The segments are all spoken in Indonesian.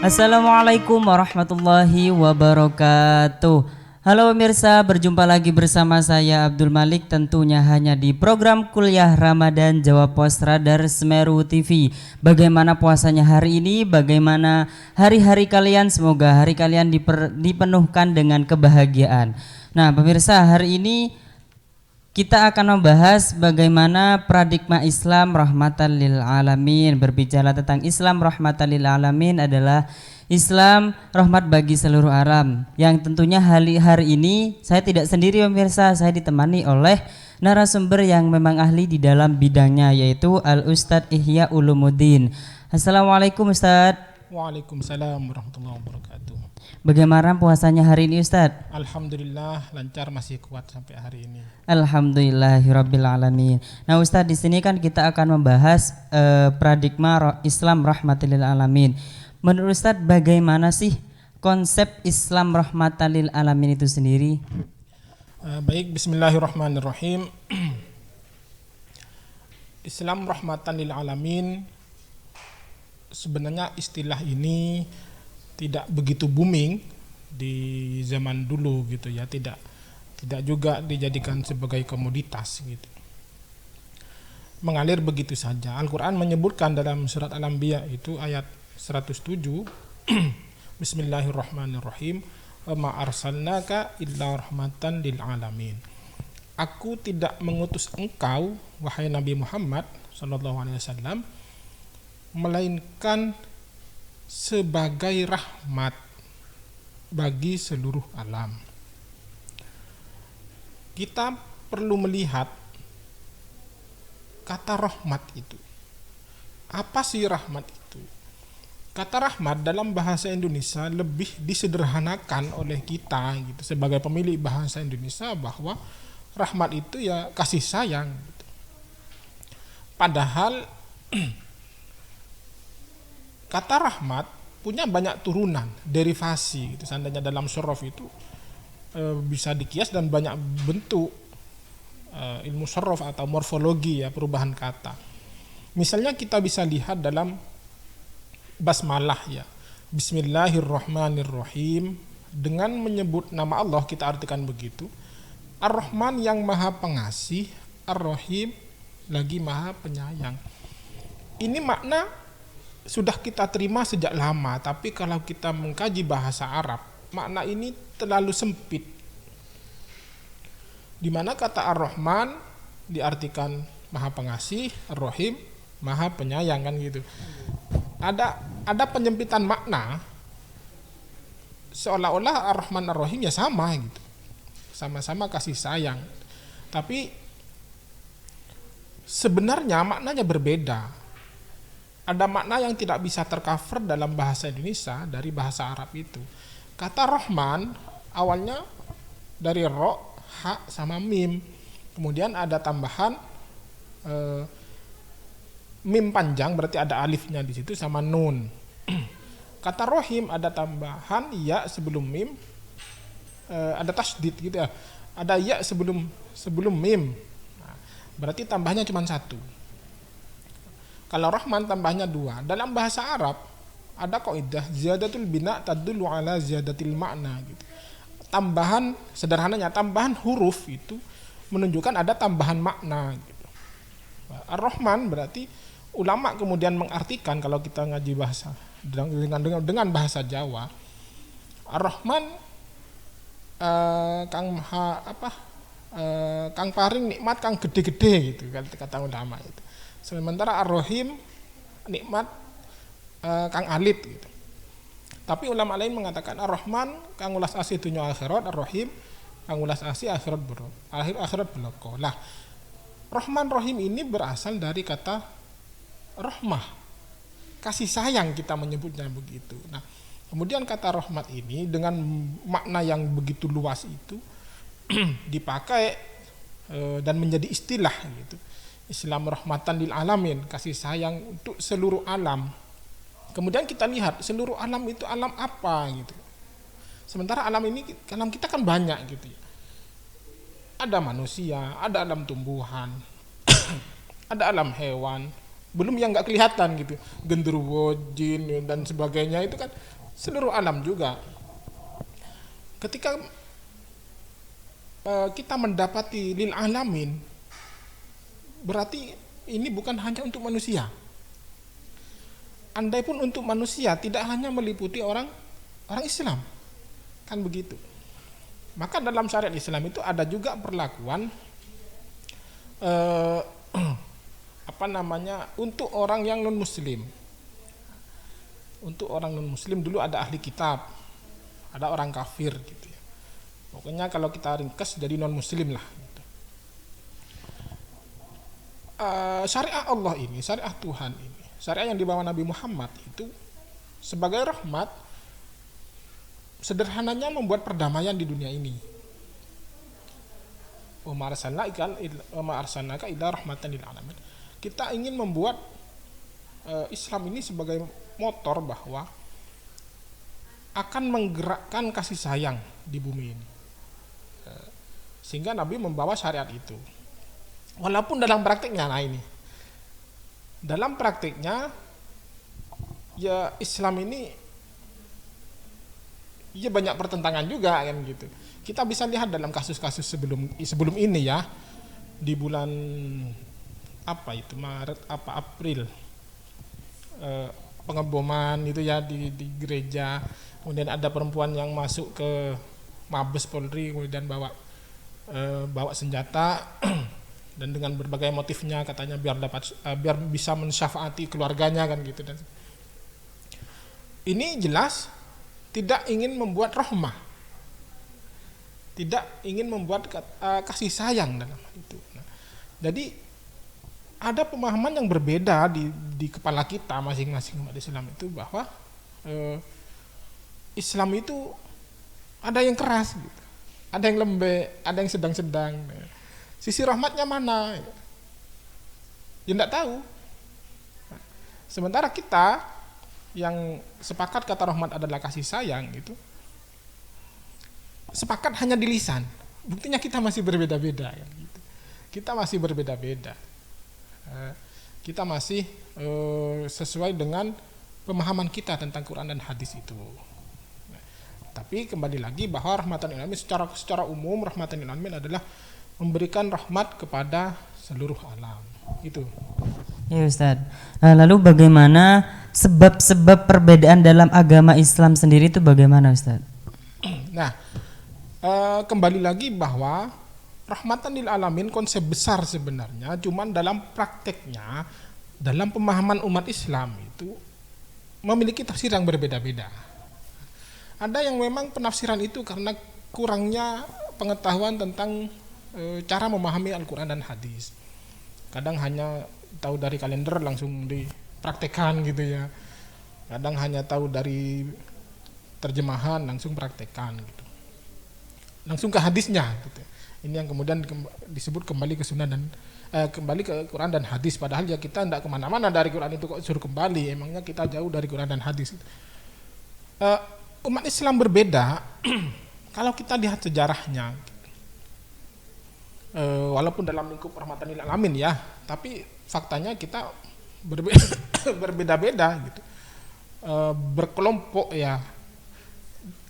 Assalamualaikum warahmatullahi wabarakatuh. Halo pemirsa, berjumpa lagi bersama saya Abdul Malik, tentunya hanya di program Kuliah Ramadan Jawa Pos Radar Semeru TV. Bagaimana puasanya hari ini? Bagaimana hari-hari kalian? Semoga hari kalian dipenuhkan dengan kebahagiaan. Nah pemirsa, hari ini kita akan membahas bagaimana paradigma Islam rahmatan lil alamin. Berbicara tentang Islam rahmatan lil alamin adalah Islam rahmat bagi seluruh alam. Yang tentunya hari ini saya tidak sendiri pemirsa, saya ditemani oleh narasumber yang memang ahli di dalam bidangnya, yaitu Al Ustadz Ihya Ulumuddin. Assalamualaikum Ustadz. Waalaikumsalam warahmatullahi wabarakatuh. Bagaimana puasanya hari ini Ustadz? Alhamdulillah lancar, masih kuat sampai hari ini. Alhamdulillahirabbil alamin. Nah, Ustadz, di sini kan kita akan membahas paradigma Islam rahmatan lil alamin. Menurut Ustadz, bagaimana sih konsep Islam rahmatan lil alamin itu sendiri? Baik, bismillahirrahmanirrahim. Islam rahmatan lil alamin, sebenarnya istilah ini tidak begitu booming di zaman dulu gitu ya, tidak juga dijadikan sebagai komoditas gitu. Mengalir begitu saja. Al-Qur'an menyebutkan dalam surat Al-Anbiya itu ayat 107 Bismillahirrahmanirrahim, wa ma arsalnaka illa rahmatan lil alamin. Aku tidak mengutus engkau wahai Nabi Muhammad sallallahu alaihi wasallam melainkan sebagai rahmat bagi seluruh alam. Kita perlu melihat kata rahmat itu. Apa sih rahmat itu? Kata rahmat dalam bahasa Indonesia lebih disederhanakan oleh kita gitu, sebagai pemilik bahasa Indonesia, bahwa rahmat itu ya kasih sayang gitu. Padahal kata rahmat punya banyak turunan, derivasi gitu. Seandainya dalam syaraf itu bisa dikias dan banyak bentuk ilmu syaraf atau morfologi ya, perubahan kata. Misalnya kita bisa lihat dalam basmalah ya. Bismillahirrahmanirrahim, dengan menyebut nama Allah kita artikan begitu. Ar-Rahman yang maha pengasih, Ar-Rahim lagi maha penyayang. Ini makna sudah kita terima sejak lama, tapi kalau kita mengkaji bahasa Arab, makna ini terlalu sempit. Di mana kata Ar-Rahman diartikan maha pengasih, Ar-Rahim maha penyayang, kan gitu. Ada penyempitan makna, seolah-olah Ar-Rahman Ar-Rahim ya sama gitu. Sama-sama kasih sayang. Tapi sebenarnya maknanya berbeda. Ada makna yang tidak bisa tercover dalam bahasa Indonesia dari bahasa Arab itu. Kata Rahman awalnya dari ro, ha, sama mim. Kemudian ada tambahan mim panjang, berarti ada alifnya di situ, sama nun. Kata Rohim ada tambahan ya sebelum mim, ada tasdid gitu ya. Ada ya sebelum mim. Nah, berarti tambahnya cuma satu. Kalau Rahman tambahnya dua. Dalam bahasa Arab ada kaidah ziyadatul bina tadullu ala ziyadatil makna gitu. Tambahan, sederhananya tambahan huruf itu menunjukkan ada tambahan makna gitu. Ar-Rahman berarti ulama kemudian mengartikan, kalau kita ngaji bahasa dengan bahasa Jawa, Ar-Rahman kang paring nikmat kang gede-gede gitu kata ulama itu. Sementara Ar-Rahim nikmat kang alit gitu. Tapi ulama lain mengatakan Ar-Rahman kang ulas asih dunya akhirat, Ar-Rahim kang ulas asih akhirat beroko. Lah, Rahman Rahim ini berasal dari kata rahmah, kasih sayang, kita menyebutnya begitu. Nah, kemudian kata rahmat ini dengan makna yang begitu luas itu dipakai dan menjadi istilah gitu. Islam rahmatan lil alamin, kasih sayang untuk seluruh alam. Kemudian kita lihat seluruh alam itu alam apa gitu. Sementara alam kita kan banyak gitu ya. Ada manusia, ada alam tumbuhan, ada alam hewan, belum yang nggak kelihatan gitu, genderuwo, jin dan sebagainya, itu kan seluruh alam juga. Ketika kita mendapati lil alamin, berarti ini bukan hanya untuk manusia. Andai pun untuk manusia, tidak hanya meliputi orang Islam, kan begitu. Maka dalam syariat Islam itu ada juga perlakuan untuk orang yang non Muslim. Untuk orang non Muslim dulu ada ahli kitab, ada orang kafir gitu ya. Pokoknya kalau kita ringkas jadi non Muslim lah. Gitu. Syariat Allah ini, syariat Tuhan ini, syariat yang dibawa Nabi Muhammad itu sebagai rahmat, sederhananya membuat perdamaian di dunia ini. Wa ma arsalnaka illa rahmatan lil alamin. Kita ingin membuat Islam ini sebagai motor bahwa akan menggerakkan kasih sayang di bumi ini. Sehingga Nabi membawa syariat itu. Walaupun dalam praktiknya, dalam praktiknya ya Islam ini ya banyak pertentangan juga kan gitu. Kita bisa lihat dalam kasus-kasus sebelum ini ya, di bulan Maret April, pengeboman itu ya di gereja, kemudian ada perempuan yang masuk ke Mabes Polri kemudian bawa senjata dan dengan berbagai motifnya katanya biar bisa mensyafaati keluarganya kan gitu. Dan ini jelas tidak ingin membuat rahmah, tidak ingin membuat kasih sayang dalam hal itu. Jadi ada pemahaman yang berbeda di kepala kita masing-masing umat Islam itu bahwa Islam itu ada yang keras gitu, ada yang lembek, ada yang sedang-sedang. Sisi rahmatnya mana? Ya tidak tahu. Sementara kita yang sepakat kata rahmat adalah kasih sayang itu sepakat hanya di lisan. Buktinya kita masih berbeda-beda kan gitu. Kita masih berbeda-beda. Kita masih sesuai dengan pemahaman kita tentang Quran dan hadis itu. Tapi kembali lagi bahwa rahmatan lil alamin secara umum, rahmatan lil alamin adalah memberikan rahmat kepada seluruh alam. Itu. Ya Ustaz. Nah, lalu bagaimana sebab-sebab perbedaan dalam agama Islam sendiri itu bagaimana Ustaz? Nah, kembali lagi bahwa rahmatan lil alamin konsep besar sebenarnya, cuman dalam prakteknya, dalam pemahaman umat Islam itu memiliki tafsir yang berbeda-beda. Ada yang memang penafsiran itu karena kurangnya pengetahuan tentang cara memahami Al-Quran dan hadis. Kadang hanya tahu dari kalender langsung dipraktekkan gitu ya. Kadang hanya tahu dari terjemahan langsung praktekkan gitu. Langsung ke hadisnya gitu. Ini yang kemudian disebut kembali ke sunnah dan kembali ke Quran dan hadis. Padahal ya kita tidak kemana-mana dari Quran itu kok suruh kembali. Emangnya kita jauh dari Quran dan hadis. Umat Islam berbeda kalau kita lihat sejarahnya. Walaupun dalam lingkup rahmatan lil alamin ya, tapi faktanya kita berbeda-beda gitu. Berkelompok ya.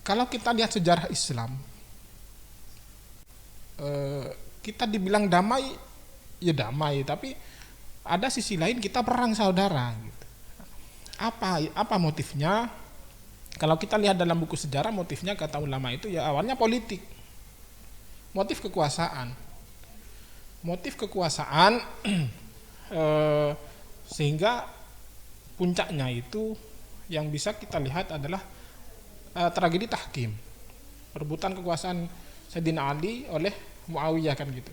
Kalau kita lihat sejarah Islam, kita dibilang damai, ya damai, tapi ada sisi lain kita perang saudara gitu. Apa motifnya? Kalau kita lihat dalam buku sejarah, motifnya kata ulama itu ya awalnya politik, motif kekuasaan, sehingga puncaknya itu yang bisa kita lihat adalah tragedi Tahkim, perebutan kekuasaan Sayyidina Ali oleh Muawiyah kan gitu.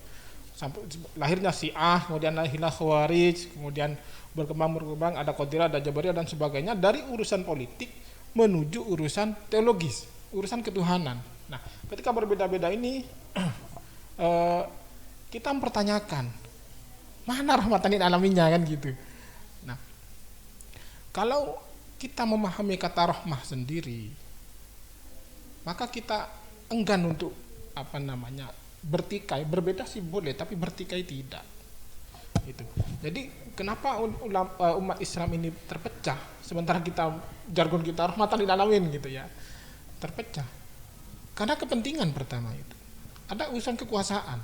Sampai lahirnya Syiah, kemudian lahirnya Khawarij, kemudian berkembang ada Qadiriyah, ada Jabariyah dan sebagainya, dari urusan politik menuju urusan teologis, urusan ketuhanan. Nah, ketika berbeda-beda ini kita mempertanyakan mana rahmatan lil alaminnya kan gitu. Nah, kalau kita memahami kata rahmah sendiri, maka kita enggan untuk bertikai. Berbeda sih boleh, tapi bertikai tidak. Itu. Jadi kenapa umat Islam ini terpecah sementara jargon kita rahmatan lil alamin gitu ya, terpecah karena kepentingan. Pertama itu ada urusan kekuasaan,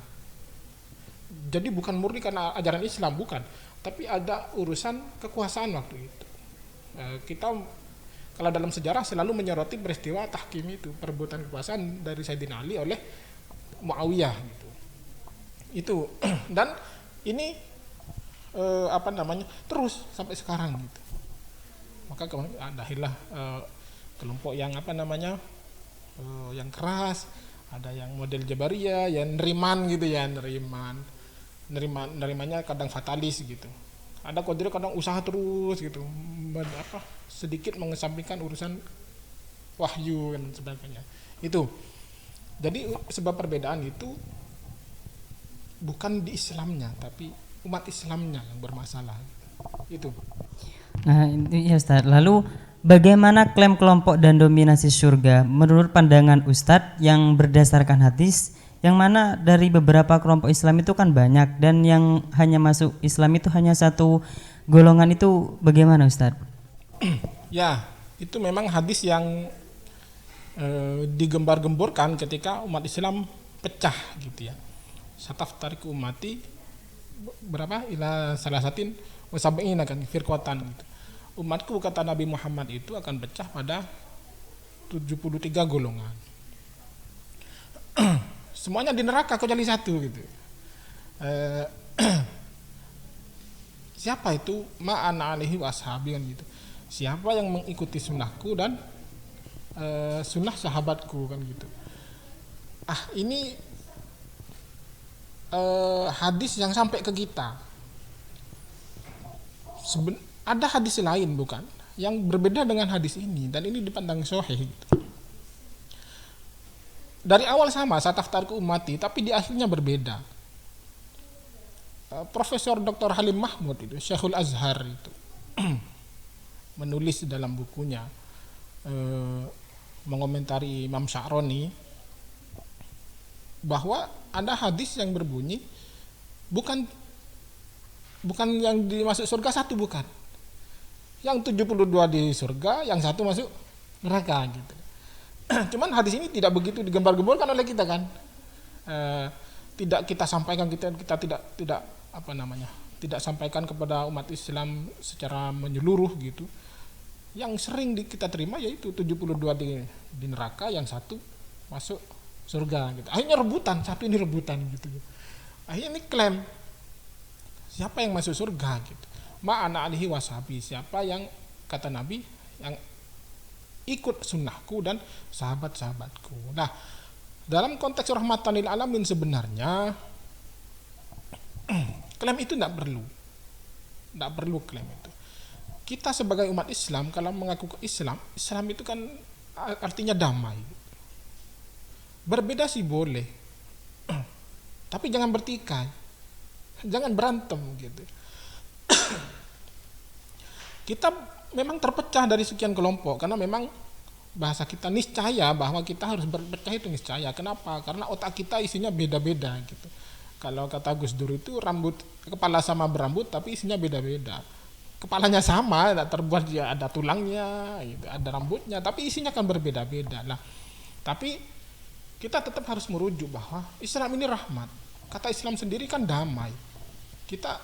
jadi bukan murni karena ajaran Islam, bukan, tapi ada urusan kekuasaan waktu itu. Kita kalau dalam sejarah selalu menyoroti peristiwa tahkim itu, perebutan kekuasaan dari Sayyidina Ali oleh Muawiyah gitu. Itu dan ini terus sampai sekarang gitu. Maka lahirlah kelompok yang yang keras, ada yang model Jabariyah, yang neriman gitu ya, nerimanya kadang fatalis gitu. Ada Qadiriyah kadang usaha terus gitu, sedikit mengesampingkan urusan wahyu dan sebagainya. Itu. Jadi sebab perbedaan itu bukan di Islamnya, tapi umat Islamnya yang bermasalah. Itu. Nah, itu ya Ustaz. Lalu bagaimana klaim kelompok dan dominasi surga menurut pandangan Ustadz yang berdasarkan hadis, yang mana dari beberapa kelompok Islam itu kan banyak, dan yang hanya masuk Islam itu hanya satu golongan, itu bagaimana Ustadz? Ya, itu memang hadis yang digembar-gemborkan ketika umat Islam pecah gitu ya. Sataftariqu ummati berapa? Ila salasatin wa sab'ina kan firqatan gitu. Umatku kata Nabi Muhammad itu akan pecah pada 73 golongan. Semuanya di neraka kecuali satu gitu. Siapa itu? Ma'ana alaihi wa ashabi kan gitu. Siapa yang mengikuti sunnahku dan sunnah sahabatku kan gitu. Ini hadis yang sampai ke kita. Ada hadis lain bukan yang berbeda dengan hadis ini, dan ini dipandang sahih gitu. Dari awal sama sataftarku ummati, tapi di akhirnya berbeda. Profesor Dr. Halim Mahmud itu, Syekhul Azhar itu menulis dalam bukunya mengomentari Imam Sya'roni bahwa ada hadis yang berbunyi bukan yang dimasuk surga satu, bukan. Yang 72 di surga, yang satu masuk neraka gitu. Cuman hadis ini tidak begitu digembar-gemborkan oleh kita kan. Tidak kita sampaikan, kita tidak sampaikan kepada umat Islam secara menyeluruh gitu. Yang sering kita terima yaitu 72 di neraka, yang satu masuk surga gitu. Akhirnya rebutan, satu ini rebutan gitu. Akhirnya ini klaim siapa yang masuk surga gitu. Ma'ana alihi washabi, siapa yang kata Nabi yang ikut sunnahku dan sahabat-sahabatku. Nah, dalam konteks rahmatan lil alamin sebenarnya klaim itu tidak perlu klaim itu. Kita sebagai umat Islam kalau mengaku ke Islam itu kan artinya damai. Berbeda sih boleh, tapi jangan bertikai, jangan berantem gitu. Kita memang terpecah dari sekian kelompok karena memang bahasa kita niscaya bahwa kita harus berpecah itu niscaya. Kenapa? Karena otak kita isinya beda-beda gitu. Kalau kata Gus Dur itu kepala sama berambut tapi isinya beda-beda. Kepalanya sama, terbuat ya ada tulangnya, gitu, ada rambutnya, tapi isinya kan berbeda-beda. Nah, tapi kita tetap harus merujuk bahwa Islam ini rahmat. Kata Islam sendiri kan damai. Kita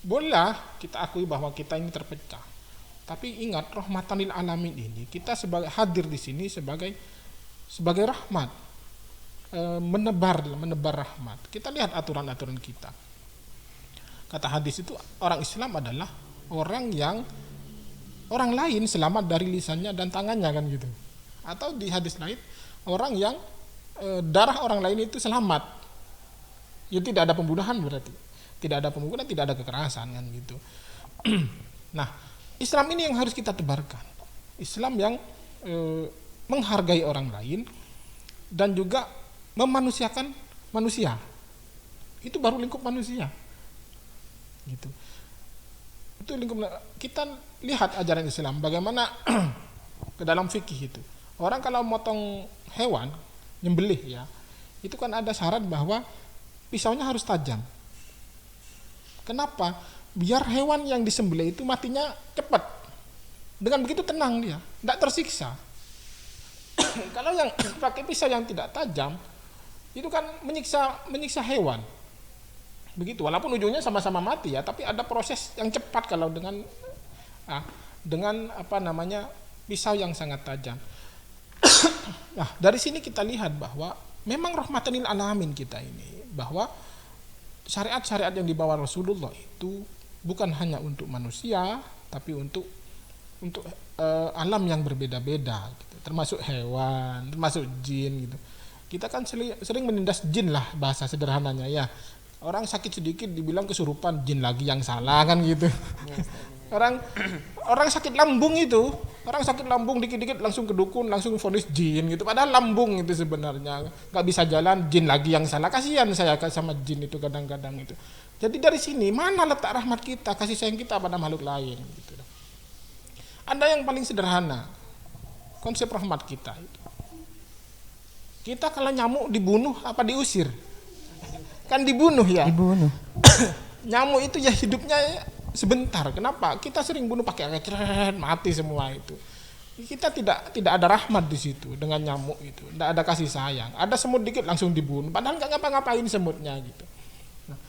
bolehlah kita akui bahwa kita ini terpecah. Tapi ingat, rahmatan lil alamin ini kita sebagai hadir di sini sebagai rahmat, menebar rahmat. Kita lihat aturan-aturan kita. Kata hadis itu orang Islam adalah orang lain selamat dari lisannya dan tangannya kan gitu. Atau di hadis lain orang yang darah orang lain itu selamat. Ya tidak ada pembunuhan berarti. Tidak ada pemukulan, tidak ada kekerasan kan gitu. Nah, Islam ini yang harus kita tebarkan. Islam yang menghargai orang lain dan juga memanusiakan manusia. Itu baru lingkup manusia. Gitu. Itu lingkup. Kita lihat ajaran Islam bagaimana ke dalam fikih itu. Orang kalau motong hewan, nyembelih ya, itu kan ada syarat bahwa pisaunya harus tajam. Kenapa? Biar hewan yang disembelih itu matinya cepat. Dengan begitu tenang dia, tidak tersiksa. Kalau yang pakai pisau yang tidak tajam, itu kan menyiksa hewan. Begitu, walaupun ujungnya sama-sama mati ya, tapi ada proses yang cepat kalau dengan pisau yang sangat tajam. Nah, dari sini kita lihat bahwa memang rahmatan lil alamin kita ini, bahwa syariat-syariat yang dibawa Rasulullah itu bukan hanya untuk manusia, tapi untuk alam yang berbeda-beda gitu. Termasuk hewan, termasuk jin gitu. Kita kan sering menindas jin lah bahasa sederhananya ya. Orang sakit sedikit dibilang kesurupan, jin lagi yang salah kan gitu. Orang sakit lambung itu, orang sakit lambung dikit-dikit langsung ke dukun, langsung vonis jin gitu. Padahal lambung itu sebenarnya nggak bisa jalan, jin lagi yang salah. Kasihan saya sama jin itu kadang-kadang itu. Jadi dari sini mana letak rahmat kita, kasih sayang kita pada makhluk lain gitu. Ada yang paling sederhana, konsep rahmat kita itu. Kita kalau nyamuk dibunuh apa diusir? Kan dibunuh ya. Dibunuh. Nyamuk itu ya hidupnya sebentar. Kenapa? Kita sering bunuh pakai keren, mati semua itu. Kita tidak ada rahmat di situ dengan nyamuk itu. Tidak ada kasih sayang. Ada semut dikit langsung dibunuh. Padahal nggak ngapa-ngapain semutnya gitu. Nah,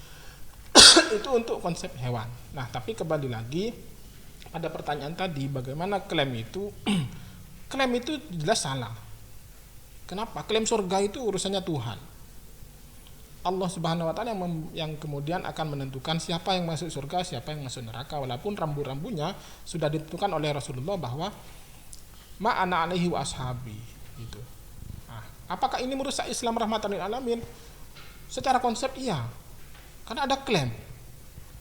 itu untuk konsep hewan. Nah, tapi kembali lagi ada pertanyaan tadi, bagaimana klaim itu? Klaim itu jelas salah. Kenapa? Klaim surga itu urusannya Tuhan. Allah Subhanahu wa taala yang kemudian akan menentukan siapa yang masuk surga, siapa yang masuk neraka, walaupun rambu-rambunya sudah ditentukan oleh Rasulullah bahwa ma ana alaihi wa ashabi gitu. Nah, apakah ini merusak Islam rahmatan lil alamin? Secara konsep iya. Karena ada klaim.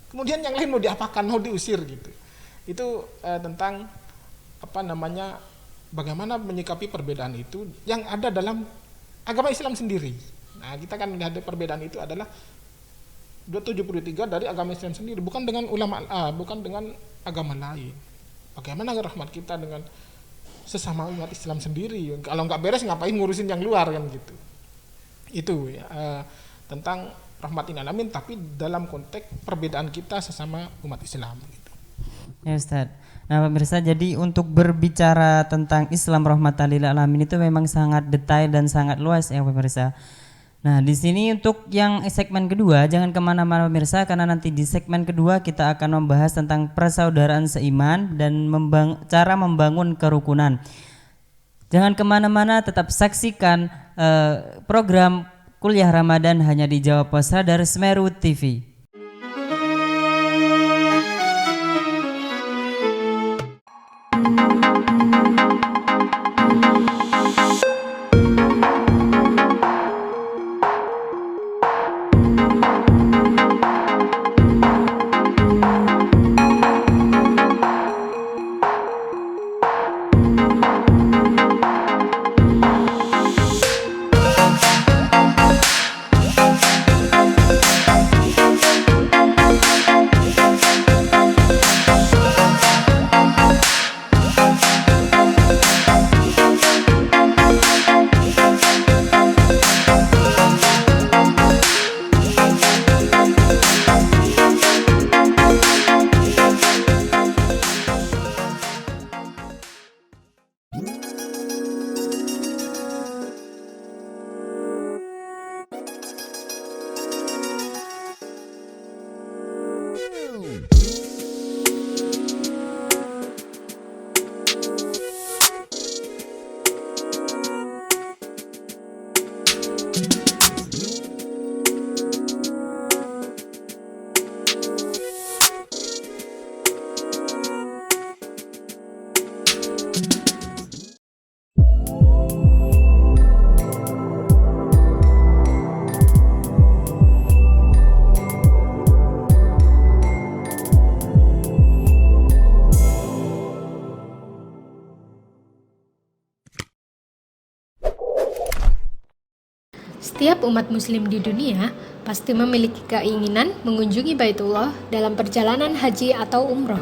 Kemudian yang lain mau diapakan, mau diusir gitu. Itu tentang bagaimana menyikapi perbedaan itu yang ada dalam agama Islam sendiri. Nah, kita kan melihat perbedaan itu adalah 273 dari agama Islam sendiri, bukan dengan ulama, bukan dengan agama lain. Bagaimana rahmat kita dengan sesama umat Islam sendiri? Kalau nggak beres ngapain ngurusin yang luar kan gitu. Itu ya, tentang rahmatin alamin, tapi dalam konteks perbedaan kita sesama umat Islam gitu. Ya Ustaz. Nah pemirsa, jadi untuk berbicara tentang Islam rahmatan lil alamin itu memang sangat detail dan sangat luas ya pemirsa. Nah di sini untuk yang segmen kedua jangan kemana-mana pemirsa, karena nanti di segmen kedua kita akan membahas tentang persaudaraan seiman dan cara membangun kerukunan. Jangan kemana-mana, tetap saksikan program Kuliah Ramadan hanya di Jawa Pos Radar Semeru TV. Setiap umat muslim di dunia pasti memiliki keinginan mengunjungi Baitullah dalam perjalanan haji atau umroh.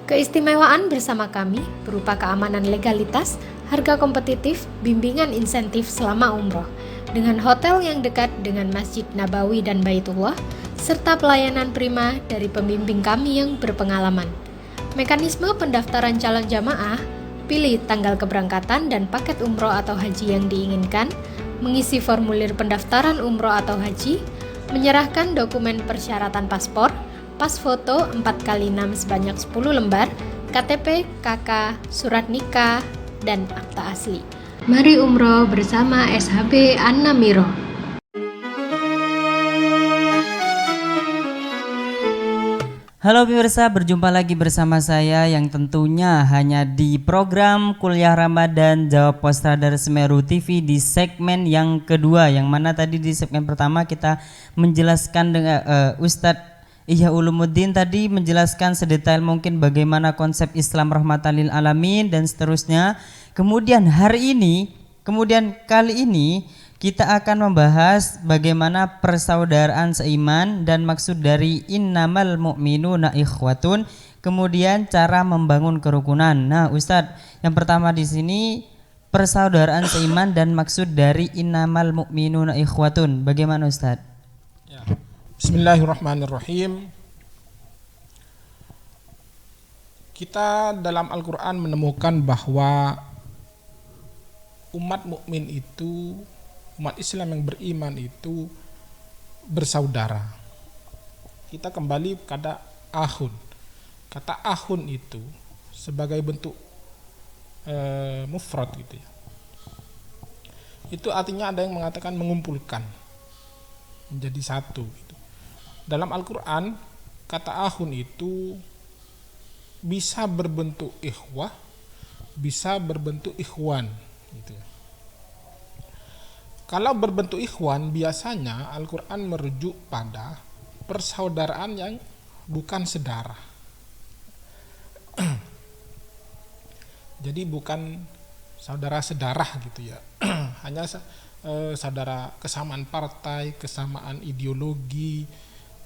Keistimewaan bersama kami berupa keamanan legalitas, harga kompetitif, bimbingan insentif selama umroh. Dengan hotel yang dekat dengan Masjid Nabawi dan Baitullah, serta pelayanan prima dari pembimbing kami yang berpengalaman. Mekanisme pendaftaran calon jamaah: pilih tanggal keberangkatan dan paket umroh atau haji yang diinginkan, mengisi formulir pendaftaran umroh atau haji, menyerahkan dokumen persyaratan paspor, pas foto 4x6 sebanyak 10 lembar, KTP, KK, surat nikah, dan akta asli. Mari umroh bersama SHB An-Namiro. Halo pemirsa, berjumpa lagi bersama saya yang tentunya hanya di program Kuliah Ramadan Jawab Pos Radar Semeru TV di segmen yang kedua, yang mana tadi di segmen pertama kita menjelaskan dengan Ustadz Ihya Ulumuddin tadi menjelaskan sedetail mungkin bagaimana konsep Islam rahmatan lil alamin dan seterusnya. Kemudian kali ini kita akan membahas bagaimana persaudaraan seiman dan maksud dari innamal mu'minuna ikhwatun, kemudian cara membangun kerukunan. Nah, Ustadz, yang pertama di sini persaudaraan seiman dan maksud dari innamal mu'minuna ikhwatun. Bagaimana, Ustadz? Ya. Bismillahirrahmanirrahim. Kita dalam Al-Quran menemukan bahwa umat mukmin itu, umat Islam yang beriman itu bersaudara. Kita kembali pada ahun. Kata ahun itu sebagai bentuk mufrad gitu ya. Itu artinya ada yang mengatakan mengumpulkan menjadi satu gitu. Dalam Al-Quran kata ahun itu bisa berbentuk ikhwah, bisa berbentuk ikhwan gitu ya. Kalau berbentuk ikhwan, biasanya Al-Quran merujuk pada persaudaraan yang bukan sedarah. Jadi bukan saudara sedarah gitu ya. Hanya saudara kesamaan partai, kesamaan ideologi,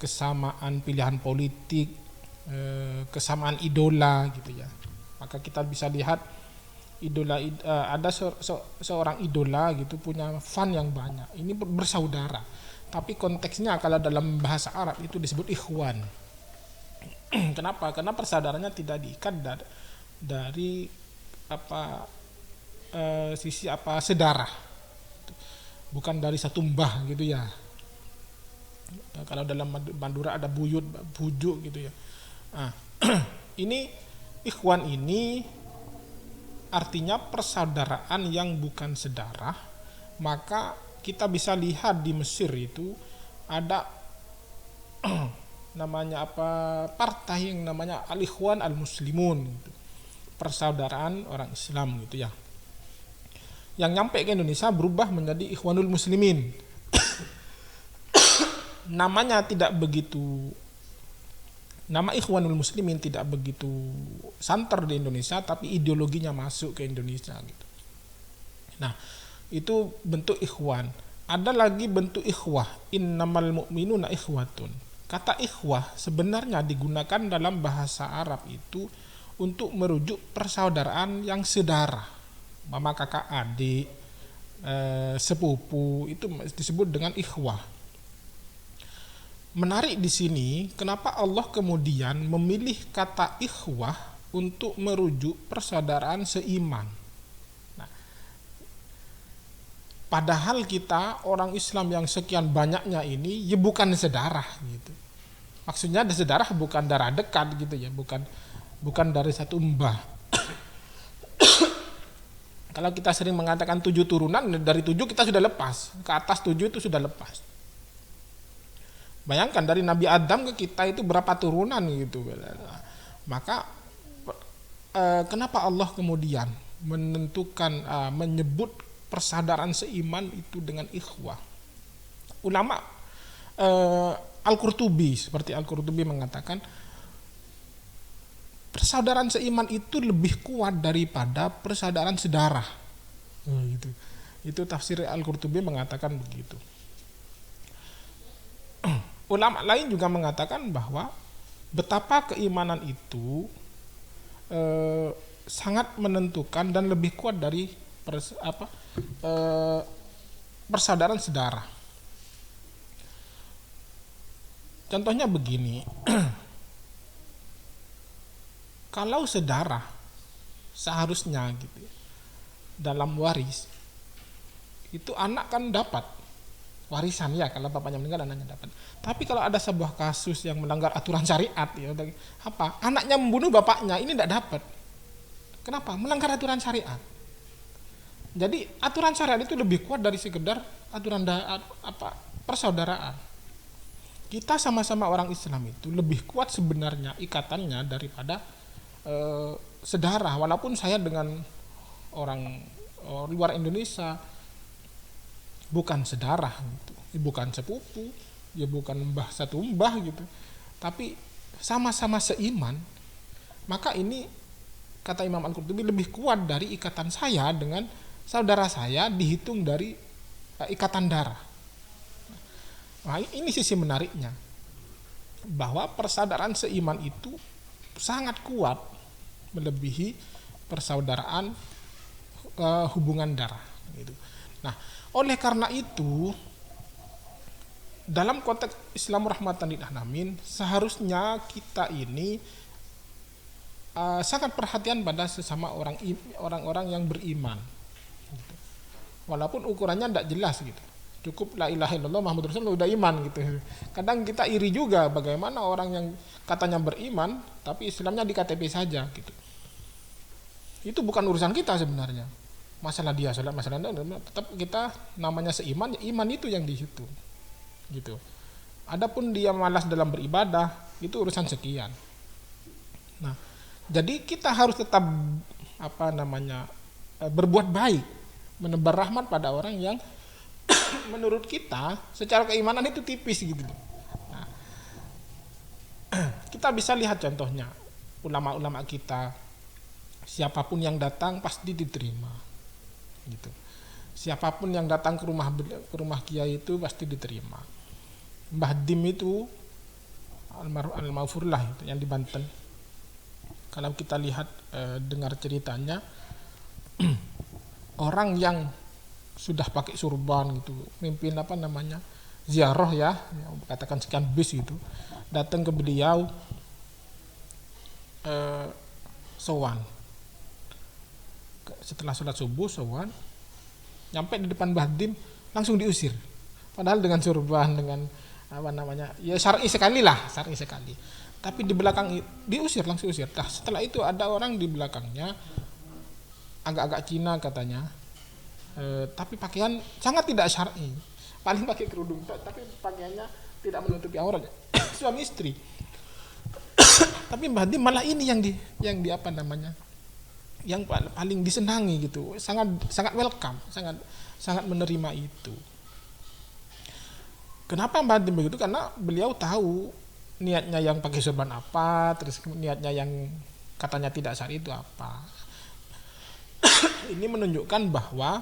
kesamaan pilihan politik, kesamaan idola gitu ya. Maka kita bisa lihat ada seorang idola gitu punya fan yang banyak, ini bersaudara, tapi konteksnya kalau dalam bahasa Arab itu disebut ikhwan. Kenapa? Karena persaudaranya tidak diikat dari sisi sedarah, bukan dari satu mbah gitu ya. Kalau dalam Madura ada buyut, bujuk gitu ya. Nah, ini ikhwan ini artinya persaudaraan yang bukan sedarah. Maka kita bisa lihat di Mesir itu ada namanya partai yang namanya Al-Ikhwan Al-Muslimun gitu. Persaudaraan orang Islam gitu ya. Yang nyampe ke Indonesia berubah menjadi Ikhwanul Muslimin. Nama Ikhwanul Muslimin tidak begitu santer di Indonesia, tapi ideologinya masuk ke Indonesia gitu. Nah, itu bentuk ikhwan. Ada lagi bentuk ikhwah, innamal mu'minuna ikhwatun. Kata ikhwah sebenarnya digunakan dalam bahasa Arab itu untuk merujuk persaudaraan yang sedarah. Mama, kakak, adik, sepupu, itu disebut dengan ikhwah. Menarik di sini, kenapa Allah kemudian memilih kata ikhwah untuk merujuk persaudaraan seiman. Nah, padahal kita orang Islam yang sekian banyaknya ini ya bukan sedarah gitu. Maksudnya sedarah bukan darah dekat gitu ya, bukan dari satu mbah. Kalau kita sering mengatakan 7 turunan, dari 7 kita sudah lepas, ke atas 7 itu sudah lepas. Bayangkan dari Nabi Adam ke kita itu berapa turunan gitu. Maka kenapa Allah kemudian menyebut persaudaraan seiman itu dengan ikhwah? Ulama Al-Qurtubi, seperti Al-Qurtubi mengatakan persaudaraan seiman itu lebih kuat daripada persaudaraan sedarah. Gitu. Itu tafsir Al-Qurtubi mengatakan begitu. Ulama lain juga mengatakan bahwa betapa keimanan itu sangat menentukan dan lebih kuat dari persaudaraan sedarah. Contohnya begini, kalau sedarah seharusnya gitu dalam waris itu anak kan dapat warisan ya, kalau bapaknya meninggal anaknya dapat. Tapi kalau ada sebuah kasus yang melanggar aturan syariat ya, apa anaknya membunuh bapaknya, ini tidak dapat. Kenapa? Melanggar aturan syariat. Jadi aturan syariat itu lebih kuat dari sekedar aturan persaudaraan. Kita sama-sama orang Islam itu lebih kuat sebenarnya ikatannya daripada sedarah. Walaupun saya dengan orang luar Indonesia bukan sedarah gitu, bukan sepupu, ya bukan mbah satu mbah gitu, tapi sama-sama seiman, maka ini kata Imam Al-Qurtubi lebih kuat dari ikatan saya dengan saudara saya dihitung dari ikatan darah. Nah, ini sisi menariknya, bahwa persaudaraan seiman itu sangat kuat melebihi persaudaraan hubungan darah gitu. Nah, oleh karena itu dalam konteks Islam rahmatan lil alamin seharusnya kita ini sangat perhatian pada sesama orang-orang yang beriman gitu. Walaupun ukurannya tidak jelas gitu, cukup la ilaha illallah Muhammadur Rasulullah udah iman gitu. Kadang kita iri juga bagaimana orang yang katanya beriman tapi Islamnya di KTP saja gitu. Itu bukan urusan kita sebenarnya, masalah dia salat, masalah tetap kita namanya seiman, ya iman itu yang dihitung gitu. Adapun dia malas dalam beribadah itu urusan sekian. Nah, jadi kita harus tetap berbuat baik, menebar rahmat pada orang yang menurut kita secara keimanan itu tipis gitu. Nah, kita bisa lihat contohnya ulama-ulama kita, siapapun yang datang pasti diterima gitu. Siapapun yang datang ke rumah kiai itu pasti diterima. Mbah Dim itu Al-Maghfurlah itu yang di Banten. Kalau kita lihat dengar ceritanya orang yang sudah pakai surban gitu, mimpin ziarah ya, katakan sekian bis gitu, datang ke beliau sowan. Setelah sholat subuh sowan, nyampe di depan Mbah Dim langsung diusir. Padahal dengan surban, dengan ya syar'i sekali. Tapi di belakang diusir, langsung usir. Nah, setelah itu ada orang di belakangnya agak-agak Cina katanya, tapi pakaian sangat tidak syar'i. Paling pakai kerudung, tapi pakaiannya tidak menutupi aurat. Suami istri. Tapi Mbah Dim malah ini yang paling disenangi gitu, sangat welcome, sangat menerima itu. Kenapa Mbah Dim begitu? Karena beliau tahu niatnya yang pakai surban apa, terus niatnya yang katanya tidak syar'i itu apa. Ini menunjukkan bahwa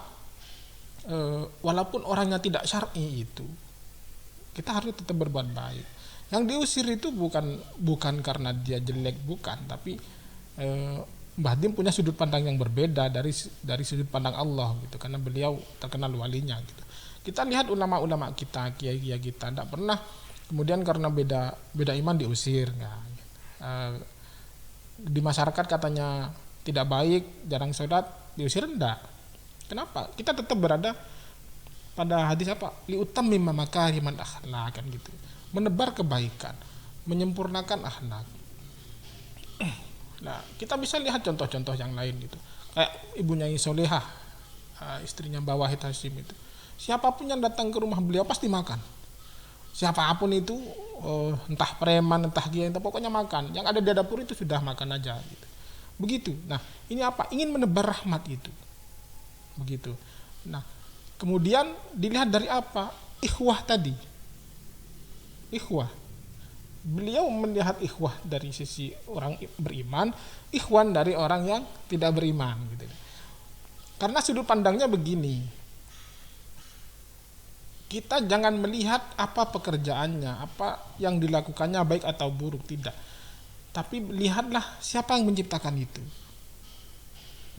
walaupun orangnya tidak syar'i itu, kita harus tetap berbuat baik. Yang diusir itu bukan karena dia jelek, bukan, tapi Mbah Dim punya sudut pandang yang berbeda dari sudut pandang Allah gitu, karena beliau terkenal walinya gitu. Kita lihat ulama-ulama kita, kiai-kiai kita, tidak pernah kemudian karena beda iman diusir. Di masyarakat katanya tidak baik, jarang sholat, diusir enggak. Kenapa? Kita tetap berada pada hadis liutammima makarimal akhlaq kan gitu, menebar kebaikan, menyempurnakan akhlak. Nah, kita bisa lihat contoh-contoh yang lain gitu. Kayak Ibu Nyai Solehah, istrinya Mbah Wahid Hasyim itu. Siapapun yang datang ke rumah beliau pasti makan. Siapapun itu, entah preman, entah kiai, pokoknya makan. Yang ada di dapur itu sudah makan aja gitu. Begitu. Nah, ini ingin menebar rahmat itu. Begitu. Nah, kemudian dilihat dari apa? Ikhwah tadi. Ikhwah. Beliau melihat ikhwah dari sisi orang beriman, ikhwan dari orang yang tidak beriman gitu. Karena sudut pandangnya begini, kita jangan melihat apa pekerjaannya, apa yang dilakukannya baik atau buruk, tidak, tapi lihatlah siapa yang menciptakan itu.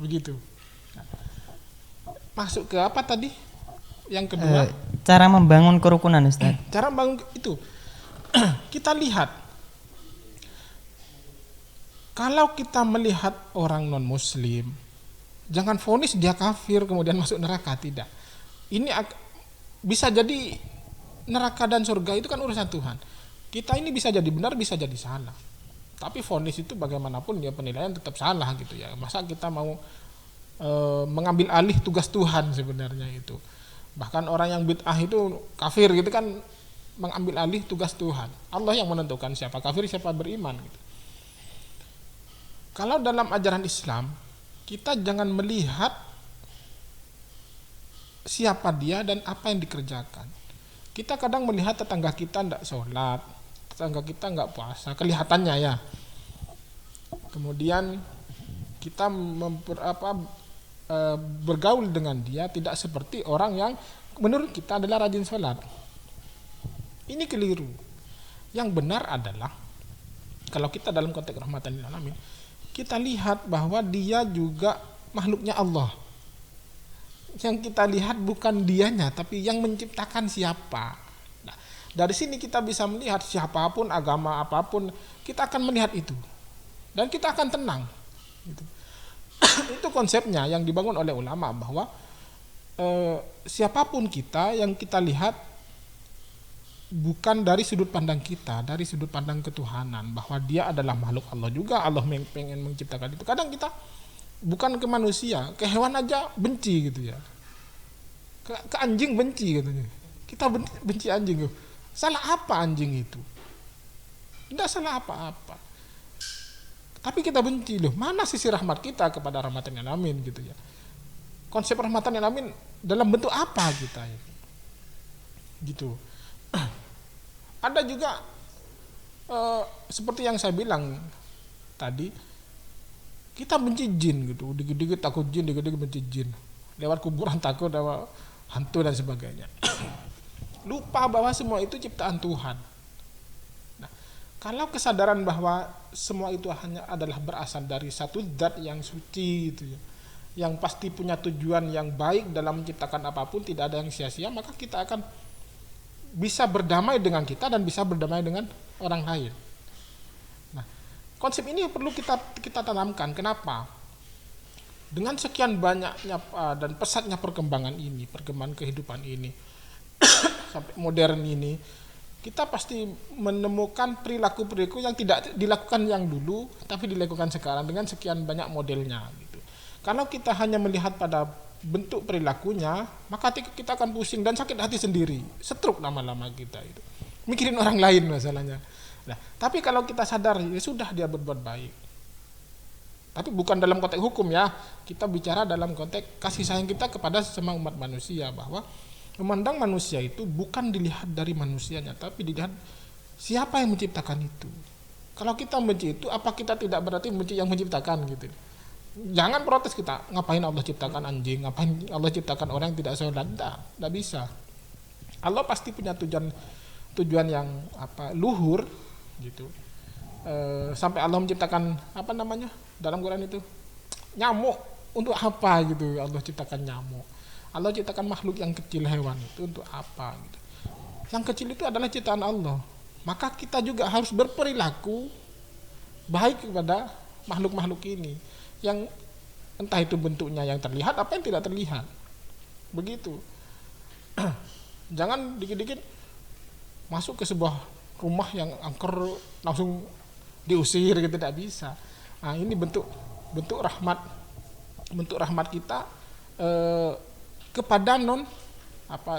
Begitu. Masuk ke apa tadi? Yang kedua, cara membangun kerukunan, Ustaz. Cara membangun itu. kita lihat, kalau kita melihat orang non-muslim, jangan vonis dia kafir kemudian masuk neraka, tidak. Ini bisa jadi neraka dan surga itu kan urusan Tuhan. Kita ini bisa jadi benar, bisa jadi salah. Tapi vonis itu bagaimanapun ya penilaian tetap salah gitu ya. Masa kita mau mengambil alih tugas Tuhan sebenarnya itu. Bahkan orang yang bid'ah itu kafir gitu kan, mengambil alih tugas Tuhan. Allah yang menentukan siapa kafir, siapa beriman gitu. Kalau dalam ajaran Islam, kita jangan melihat siapa dia dan apa yang dikerjakan. Kita kadang melihat tetangga kita tidak sholat, tetangga kita nggak puasa, kelihatannya ya. Kemudian kita bergaul dengan dia tidak seperti orang yang menurut kita adalah rajin sholat. Ini keliru. Yang benar adalah kalau kita dalam konteks rahmatan lil alamin, kita lihat bahwa dia juga makhluknya Allah. Yang kita lihat bukan dianya, tapi yang menciptakan siapa. Nah, dari sini kita bisa melihat siapapun, agama apapun, kita akan melihat itu. Dan kita akan tenang. Gitu. Itu konsepnya yang dibangun oleh ulama, bahwa siapapun kita yang kita lihat bukan dari sudut pandang kita, dari sudut pandang ketuhanan, bahwa dia adalah makhluk Allah juga, Allah pengen menciptakan itu. Kadang kita bukan ke manusia, ke hewan aja benci gitu ya, ke anjing benci gitu. Kita benci anjing. Salah apa anjing itu? Tidak salah apa-apa, tapi kita benci loh. Mana sisi rahmat kita kepada rahmatan lil alamin gitu ya? Konsep rahmatan lil alamin dalam bentuk apa kita ya? Gitu. Ada juga seperti yang saya bilang tadi, kita benci jin gitu, dikit-dikit takut jin, dikit-dikit benci jin, lewat kuburan takut sama hantu dan sebagainya. Lupa bahwa semua itu ciptaan Tuhan. Nah, kalau kesadaran bahwa semua itu hanya adalah berasal dari satu zat yang suci gitu ya, yang pasti punya tujuan yang baik dalam menciptakan apapun, tidak ada yang sia-sia, maka kita akan bisa berdamai dengan kita dan bisa berdamai dengan orang lain. Nah, konsep ini perlu kita tanamkan. Kenapa? Dengan sekian banyaknya dan pesatnya perkembangan ini, perkembangan kehidupan ini, sampai modern ini, kita pasti menemukan perilaku-perilaku yang tidak dilakukan yang dulu, tapi dilakukan sekarang dengan sekian banyak modelnya. Gitu. Kalau kita hanya melihat pada bentuk perilakunya, maka kita akan pusing dan sakit hati sendiri, stroke lama-lama kita itu, mikirin orang lain masalahnya. Nah, tapi kalau kita sadar ya sudah dia berbuat baik, tapi bukan dalam konteks hukum ya, kita bicara dalam konteks kasih sayang kita kepada sesama umat manusia, bahwa memandang manusia itu bukan dilihat dari manusianya, tapi dilihat siapa yang menciptakan itu. Kalau kita benci itu, apa kita tidak berarti benci yang menciptakan gitu? Jangan protes kita, ngapain Allah ciptakan anjing, ngapain Allah ciptakan orang yang tidak sholat, tidak bisa. Allah pasti punya tujuan yang luhur gitu. Sampai Allah menciptakan dalam Quran itu nyamuk, untuk apa gitu Allah ciptakan nyamuk. Allah ciptakan makhluk yang kecil, hewan itu untuk apa gitu. Yang kecil itu adalah ciptaan Allah. Maka kita juga harus berperilaku baik kepada makhluk-makhluk ini, yang entah itu bentuknya yang terlihat apa yang tidak terlihat. Begitu. Jangan dikit-dikit masuk ke sebuah rumah yang angker langsung diusir gitu, tidak bisa. Nah, ini bentuk rahmat kita kepada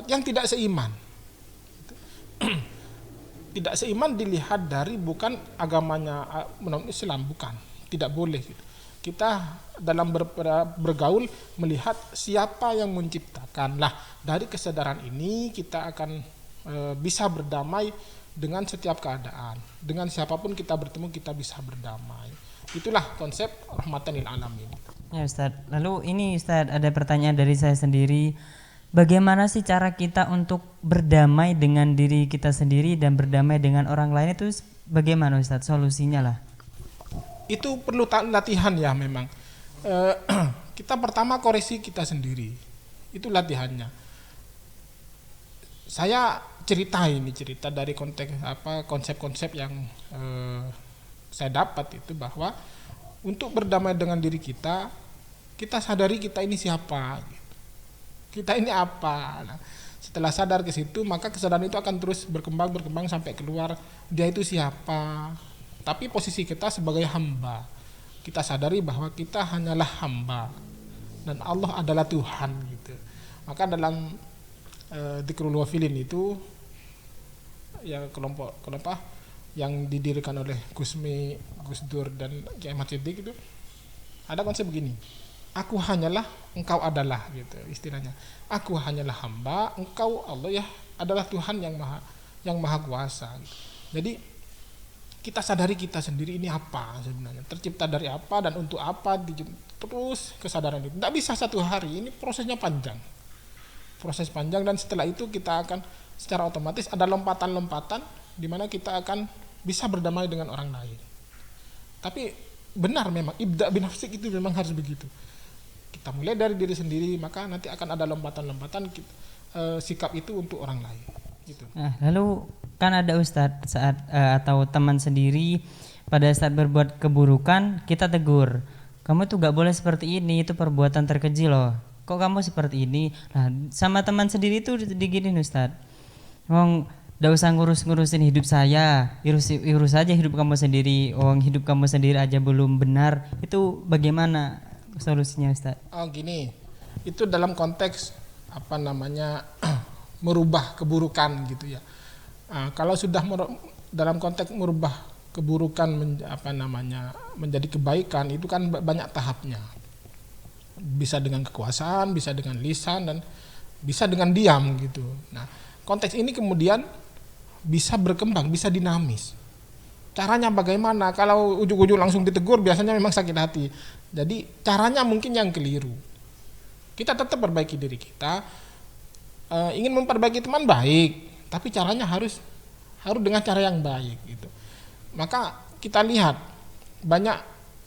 yang tidak seiman. Tidak seiman dilihat dari bukan agamanya Islam, bukan, tidak boleh gitu. Kita dalam bergaul melihat siapa yang menciptakan. Lah, dari kesadaran ini kita akan bisa berdamai dengan setiap keadaan. Dengan siapapun kita bertemu, kita bisa berdamai. Itulah konsep rahmatan lil alamin. Ya Ustadz, lalu ini Ustadz ada pertanyaan dari saya sendiri. Bagaimana sih cara kita untuk berdamai dengan diri kita sendiri dan berdamai dengan orang lain itu bagaimana Ustadz solusinya lah? Itu perlu latihan ya memang. Kita pertama koreksi kita sendiri, itu latihannya. saya cerita dari konteks konsep-konsep yang saya dapat itu, bahwa untuk berdamai dengan diri kita sadari kita ini siapa, kita ini apa. Nah, setelah sadar ke situ, maka kesadaran itu akan terus berkembang sampai keluar dia itu siapa. Tapi posisi kita sebagai hamba, kita sadari bahwa kita hanyalah hamba dan Allah adalah Tuhan gitu. Maka dalam Dzikrul Wafilin itu ya kelompok yang didirikan oleh Gus Dur dan Kiai Ahmad Siddiq itu ada konsep begini, aku hanyalah, engkau adalah, gitu istilahnya. Aku hanyalah hamba, engkau Allah ya adalah Tuhan yang maha kuasa gitu. Jadi kita sadari kita sendiri ini apa sebenarnya, tercipta dari apa dan untuk apa, terus kesadaran itu tidak bisa satu hari, ini prosesnya panjang, dan setelah itu kita akan secara otomatis ada lompatan-lompatan di mana kita akan bisa berdamai dengan orang lain. Tapi benar memang ibda bin nafsik itu memang harus begitu. Kita mulai dari diri sendiri, maka nanti akan ada lompatan-lompatan sikap itu untuk orang lain. Gitu. Nah, lalu kan ada Ustadz saat atau teman sendiri pada saat berbuat keburukan kita tegur, kamu tuh gak boleh seperti ini, itu perbuatan terkeji loh. Kok kamu seperti ini? Nah, sama teman sendiri itu diginin Ustadz, wong gak usah ngurusin hidup saya, urus aja hidup kamu sendiri. Hidup kamu sendiri aja belum benar. Itu bagaimana solusinya Ustaz? Oh gini, itu dalam konteks merubah keburukan gitu ya. Kalau sudah dalam konteks merubah keburukan menjadi kebaikan, itu kan banyak tahapnya. Bisa dengan kekuasaan, bisa dengan lisan, dan bisa dengan diam gitu. Nah, konteks ini kemudian bisa berkembang, bisa dinamis. Caranya bagaimana? Kalau ujung-ujung langsung ditegur biasanya memang sakit hati. Jadi caranya mungkin yang keliru. Kita tetap perbaiki diri kita. Ingin memperbaiki teman baik, tapi caranya harus dengan cara yang baik gitu. Maka kita lihat banyak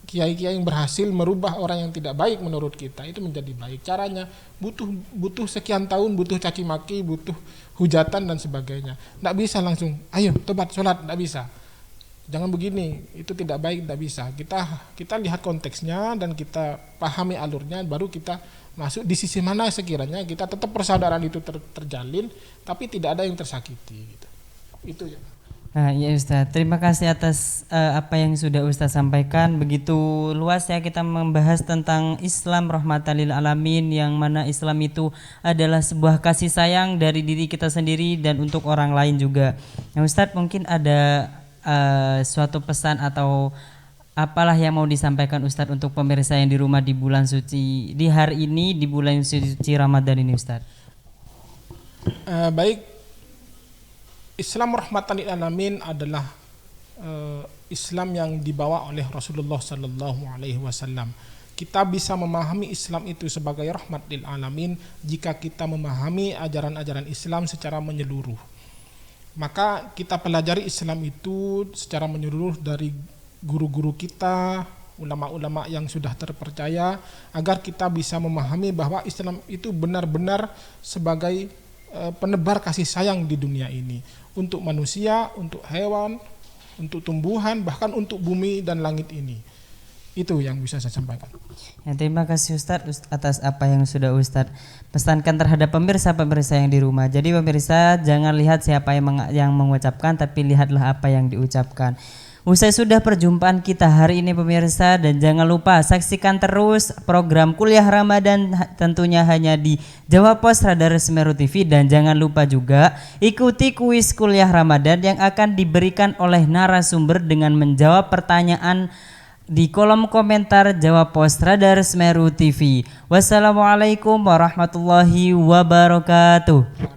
kiai-kiai yang berhasil merubah orang yang tidak baik menurut kita itu menjadi baik. Caranya butuh sekian tahun, butuh caci maki, butuh hujatan dan sebagainya. Tidak bisa langsung, ayo tobat sholat, tidak bisa. Jangan begini, itu tidak baik, tidak bisa. Kita lihat konteksnya dan kita pahami alurnya, baru kita masuk di sisi mana sekiranya kita tetap persaudaraan itu terjalin, tapi tidak ada yang tersakiti. Gitu. Itu ya. Nah, ya Ustaz, terima kasih atas apa yang sudah Ustaz sampaikan. Begitu luas ya kita membahas tentang Islam rahmatan lil alamin, yang mana Islam itu adalah sebuah kasih sayang dari diri kita sendiri dan untuk orang lain juga. Nah Ustaz, mungkin ada suatu pesan atau apalah yang mau disampaikan Ustaz untuk pemirsa yang di rumah di bulan suci, di hari ini, di bulan suci Ramadan ini Ustaz. Baik. Islam rahmatan lil alamin adalah Islam yang dibawa oleh Rasulullah sallallahu alaihi wasallam. Kita bisa memahami Islam itu sebagai rahmat lil alamin jika kita memahami ajaran-ajaran Islam secara menyeluruh. Maka kita pelajari Islam itu secara menyeluruh dari guru-guru kita, ulama-ulama yang sudah terpercaya, agar kita bisa memahami bahwa Islam itu benar-benar sebagai penebar kasih sayang di dunia ini, untuk manusia, untuk hewan, untuk tumbuhan, bahkan untuk bumi dan langit ini. Itu yang bisa saya sampaikan. Ya, terima kasih Ustadz atas apa yang sudah Ustadz pesankan terhadap pemirsa yang di rumah. Jadi pemirsa jangan lihat siapa yang mengucapkan, tapi lihatlah apa yang diucapkan. Usai sudah perjumpaan kita hari ini pemirsa, dan jangan lupa saksikan terus program Kuliah Ramadan tentunya hanya di Jawa Pos Radar Semeru TV, dan jangan lupa juga ikuti kuis Kuliah Ramadan yang akan diberikan oleh narasumber dengan menjawab pertanyaan di kolom komentar Jawa Pos Radar Semeru TV. Wassalamualaikum warahmatullahi wabarakatuh.